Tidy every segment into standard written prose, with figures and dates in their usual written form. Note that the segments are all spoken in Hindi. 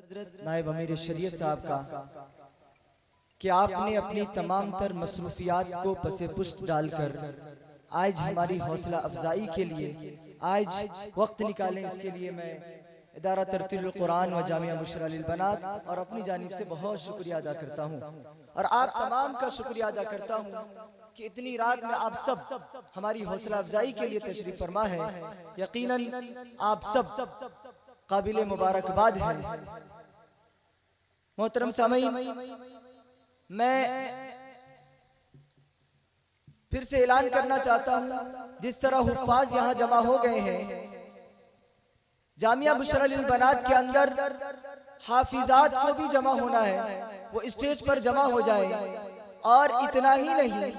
नायब अमीर शरीयत साहब का कि आपने अपनी तमाम तर मसरूफियात को पसे पुश्त डालकर आज हमारी हौसला अफजाई के लिए आज वक्त निकालें। इसके लिए मैं इदारा तरतीलुल कुरान व जामिया मुशर्रा लिल बनात और अपनी जानिब से बहुत शुक्रिया अदा करता हूँ और आप तमाम का शुक्रिया अदा करता हूँ कि इतनी रात में आप सब हमारी हौसला अफजाई के लिए तशरीफ फरमा है। यकीनन आप सब काबिल मुबारकबाद हैं। मोहतरम सामईन, मैं फिर से ऐलान करना चाहता हूँ, जिस तरह हुफ्फाज यहाँ जमा हो गए हैं, जामिया मुशर्रा लिल बनात के अंदर हाफिजात को भी जमा होना है, वो स्टेज पर जमा हो जाए। और इतना ही नहीं,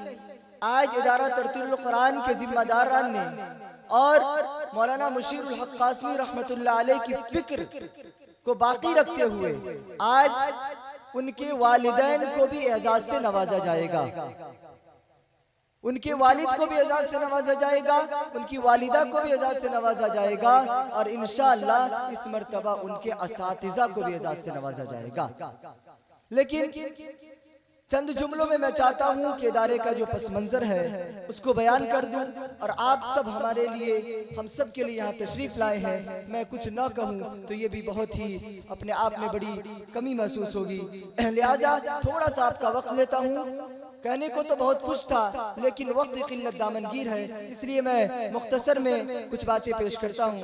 आज इदारा तरतीलुल कुरान के जिम्मेदारान ने और मौलाना मुशीरुल हक कासमी रहमतुल्लाह अलैह की फिक्र को बाकी रखते हुए आज उनके वालिदैन को भी एजाज से नवाजा जाएगा, उनके वालिद को भी एजाज से नवाजा जाएगा, उनकी वालिदा को भी एजाज से नवाजा जाएगा और इंशाअल्लाह इस मर्तबा उनके असातिज़ा को भी एजाज से नवाजा जाएगा। लेकिन चंद जुमलों में मैं चाहता हूं कि इदारे का जो पस मंजर है उसको बयान कर दूं और आप सब हमारे लिए, हम सब के लिए यहाँ तशरीफ लाए हैं। मैं कुछ ना कहूँ तो ये भी बहुत ही अपने आप में बड़ी कमी महसूस होगी, लिहाजा थोड़ा सा आपका वक्त लेता हूँ। कहने को तो बहुत कुछ था लेकिन वक्त की किल्लत दामनगीर है, इसलिए मैं मुख्तसर में कुछ बातें पेश करता हूँ।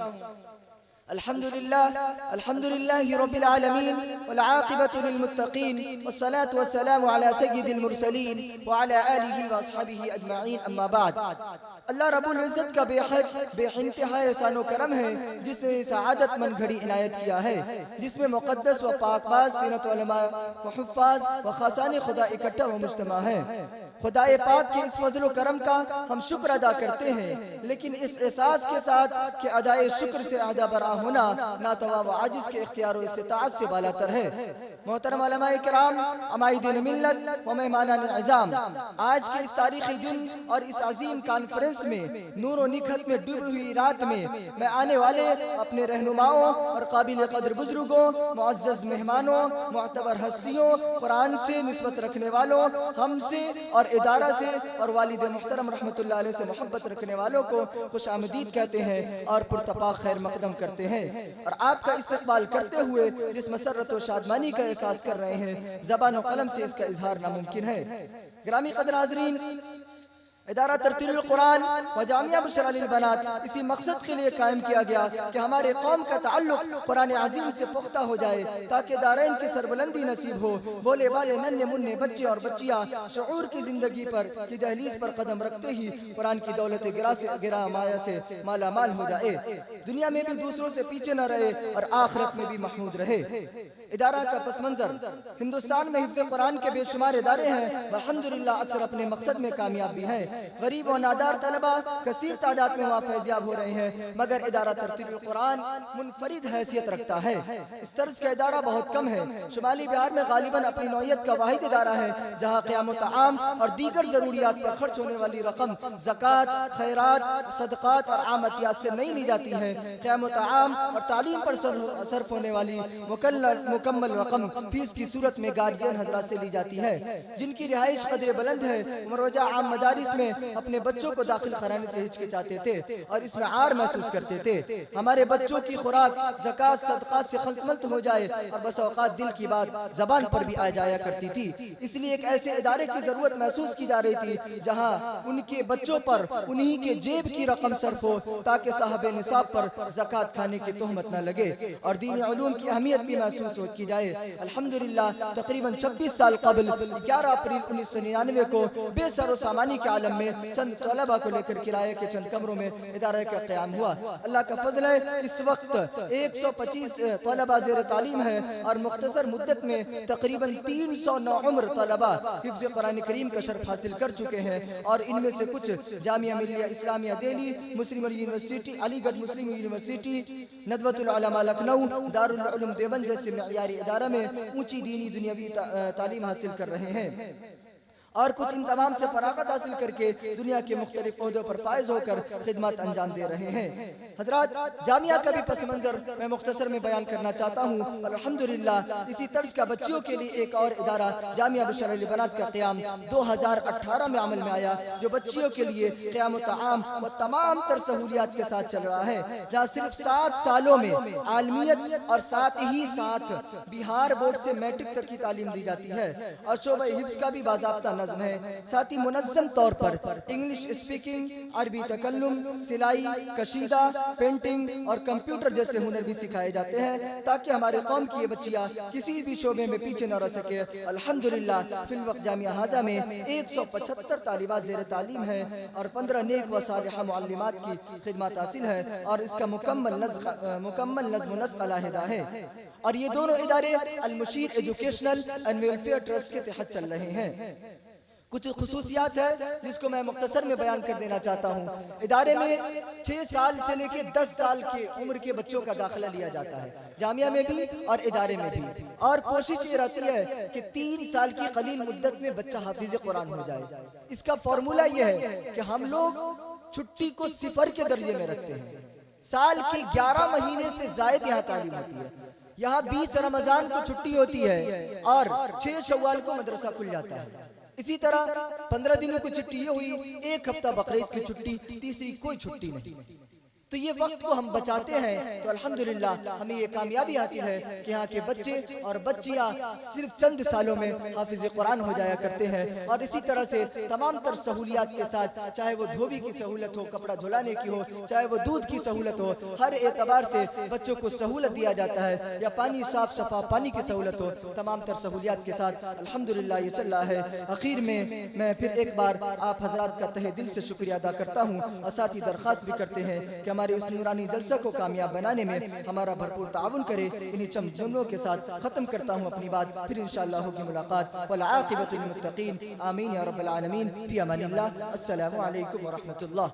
अल्हम्दुलिल्लाहि रब्बिल आलमीन वल आक़िबतु लिल मुत्तक़ीन वस्सलातु वस्सलामु अला सय्यिदिल मुरसलीन व अला आलिहि व अस्हाबिहि अजमईन, अम्मा बाद। अल्लाह रब्बुल इज़्ज़त का बेहद बेइंतहा एहसान व करम है जिसने सआदतमंद घड़ी इनायत किया है, जिसमें मुक़द्दस व पाकबाज़ तीनत उलमा व हुफ़्फ़ाज़ व ख़ासाने खुदा इकट्ठा व मुज्तमा है। खुदाए पाक के इस फजल व करम का हम शुक्र अदा करते हैं, लेकिन इस एहसास के साथ कि अदाए शुक्र से अहदा बरा होना नातवा व आजिज़ के इख्तियार व इस्तिताअत से बालातर है। मोहतरम उलमाए किराम, अमाइदीन मिल्लत व मेहमानान इज़ाम, आज के इस तारीखी दिन और इस अजीम कॉन्फ्रेंस में नूर व निखत में डूबी हुई रात में मैं आने वाले अपने रहनुमाओं और काबिल कदर बुजुर्गों, मुअज़्ज़ज़ मेहमानों, मुअतबर हस्तियों, कुरान से निस्बत रखने वालों, हमसे और इदारा से और वालिद मुहतरम रहमतुल्लाह अलैह से मोहब्बत रखने वालों को खुश आमदीद कहते हैं और पुरतपाक खैर मकदम करते हैं और आपका इस्तकबाल करते हुए जिस मसरत व शादमानी का एहसास कर रहे हैं, ज़बान व कलम से इसका इजहार नामुमकिन है। गिरामी कदर हाज़रीन, इदारा तरतीलुल कुरान व जामिया मुशर्रा लिल बनात इसी मकसद के लिए कायम किया गया कि हमारे कौम का ताल्लुक कुरान अज़ीम से पुख्ता हो जाए, ताकि दारैन की सरबुलंदी नसीब हो। बोले वाले नन्हे मुन्ने बच्चे और बच्चियाँ शऊर की जिंदगी पर की दहलीज पर कदम रखते ही कुरान की दौलत गिरा माया से माला माल हो जाए, दुनिया में भी दूसरों से पीछे न रहे और आखिरत में भी महमूद रहे। इदारा का पस मंजर, हिंदुस्तान में हिफ्ज़ कुरान के बेशुमार इदारे हैं, अल्हम्दुलिल्लाह अक्सर अपने मकसद में कामयाब भी हैं। गरीब और नादार तलबा कसीर तादाद में वहाँ फैज़याब हो रहे हैं, मगर इदारा तरतीलुल कुरान मुनफरिद हैसियत रखता है। इस तर्ज का इदारा बहुत कम है। शुमाली बिहार में गालिबन अपनी नौयत का वाहिद इदारा है जहाँ क़याम ताआम और दीगर ज़रूरियात पर खर्च होने वाली रकम ज़कात, खैरात, सदक़ात और आमतियात से नहीं ली जाती है। क़याम ताआम और तालीम पर सर्फ होने वाली मुकम्मल रकम फीस की सूरत में गार्जियन हजरात से ली जाती है। जिनकी रिहाइश कदर बुलंद है, मरोजा आम मदारिस में अपने बच्चों को दाखिल कराने से हिचकिचाते थे और इसमें आर महसूस करते थे। हमारे बच्चों की खुराक ज़कात सदक़ात से खल्तमल्त हो जाए और बस औक़ात दिल की बात ज़बान पर भी आ जाया करती थी। इसलिए एक ऐसे इदारे की जरूरत महसूस की जा रही थी जहाँ उनके बच्चों पर उन्हीं के जेब की रकम सर्फ हो, ताकि साहब निसाब पर ज़कात खाने की तोहमत न लगे और दीन उलूम की अहमियत भी महसूस की जाए। अल्हम्दुलिल्लाह तकरीबन 26 साल कबल 11 अप्रैल 1999 को बेसर व सामानी के आलम में चंद तलबा को लेकर किराए के चंद कमरों में इदारे का क़याम हुआ। अल्लाह का फजल है, इस वक्त 125 तलबा ज़ेर तालीम है और मुख्तसर मुद्दत में तकरीबन 309 उम्र तलबा हिफ्ज़ कुरान करीम का शर्फ हासिल कर चुके हैं और इनमें से कुछ जामिया मिल्लिया इस्लामिया दिल्ली, मुस्लिम यूनिवर्सिटी, अलीगढ़ मुस्लिम यूनिवर्सिटी, नदवतुल उलमा लखनऊ, दारुल उलूम देवबंद जैसे मयारी इदारा में ऊंची दीनी दुनियावी तालीम हासिल कर रहे हैं। और कुछ इन तमाम से फरागत हासिल करके दुनिया के मुख्तलिफ ओहदों पर फायज होकर खिदमत अंजाम दे रहे हैं। हजरात, जामिया का भी पस मंजर मैं मुख्तसर में बयान करना चाहता हूँ। अल्हम्दुलिल्लाह इसी तर्ज का बच्चियों के लिए एक और इदारा जामिया बुशरा अल बनात का क़याम 2018 में अमल में आया, जो बच्चियों के लिए क़याम तआम व तमाम तर सहूलियात के साथ चल रहा है, जहाँ सिर्फ 7 सालों में आलमियत और साथ ही साथ बिहार बोर्ड से मैट्रिक तक की तालीम दी जाती है और शोबा हिफ्ज़ का भी बाज़ाब्ता नज़्म है। साथ ही मुनज़्ज़म तौर पर इंग्लिश स्पीकिंग, अरबी तकल्लुम, सिलाई, कशीदा, पेंटिंग और कंप्यूटर जैसे हुनर भी सिखाए जाते हैं, ताकि हमारे कौम की ये बच्चियाँ किसी भी शोबे में पीछे न रह सके। अल्हम्दुलिल्लाह फिल वक्त जामिया हाजा में 175 तालिबात ज़ेर तालीम है और 15 नेक व सालिहा मुअल्लिमात की खिदमत हासिल है और इसका मुकम्मल नज़्म नस्क़ अलहदा है। और ये दोनों इदारे अल-मुशीर एजुकेशनल एंड वेलफेयर ट्रस्ट के तहत चल रहे हैं। कुछ खुसूसियात है जिसको मैं मुख्तसर में बयान कर देना चाहता हूँ। इदारे में 6 साल से लेकर 10 साल के उम्र के बच्चों का दाखिला लिया जाता है, जामिया में भी और इदारे में भी। और कोशिश ये रहती है कि 3 साल की कलील मुद्दत में बच्चा हाफिज कुरान हो जाए। इसका फॉर्मूला ये है कि हम लोग छुट्टी को 0 के दर्जे में रखते हैं। साल के 11 महीने से जायद यहाँ तालीम होती है। यहाँ 20 रमजान को छुट्टी होती है और 6 शव्वाल को मदरसा खुल जाता है। इसी तरह 15 दिनों की छुट्टी ये हुई, 1 हफ्ता बकरीद की छुट्टी, तीसरी कोई छुट्टी नहीं। तो ये वक्त को हम बचाते हैं, तो अल्हम्दुलिल्लाह हमें ये कामयाबी हासिल है कि यहाँ के बच्चे और बच्चियाँ सिर्फ चंद सालों में हाफिज कुरान हो जाया करते हैं। और इसी तरह से तमाम तर सहूलियात के साथ, चाहे वो धोबी की सहूलत हो, कपड़ा धुलाने की हो, चाहे वो दूध की सहूलत हो, हर एतबार से बच्चों को सहूलत दिया जाता है, या पानी साफ शफा पानी की सहूलत हो, तमाम तर सहूलियात के साथ अल्हम्दुलिल्लाह ये चल रहा है। आखिर में मैं फिर एक बार आप हजरात का तहे दिल से शुक्रिया अदा करता हूँ और साथ ही दरख्वास्त भी करते हैं कि हमारे इस नूरानी जलसा को कामयाब बनाने में हमारा भरपूर ताउन करे। इन्हीं चंद जुमलों के साथ खत्म करता हूँ अपनी बात, फिर इंशाअल्लाह होगी मुलाकात। वल आक़िबतु लिल मुत्तक़ीन। आमीन या रब्बल आलमीन। फ़ी अमानिल्लाह। अस्सलामु अलैकुम व रहमतुल्लाह।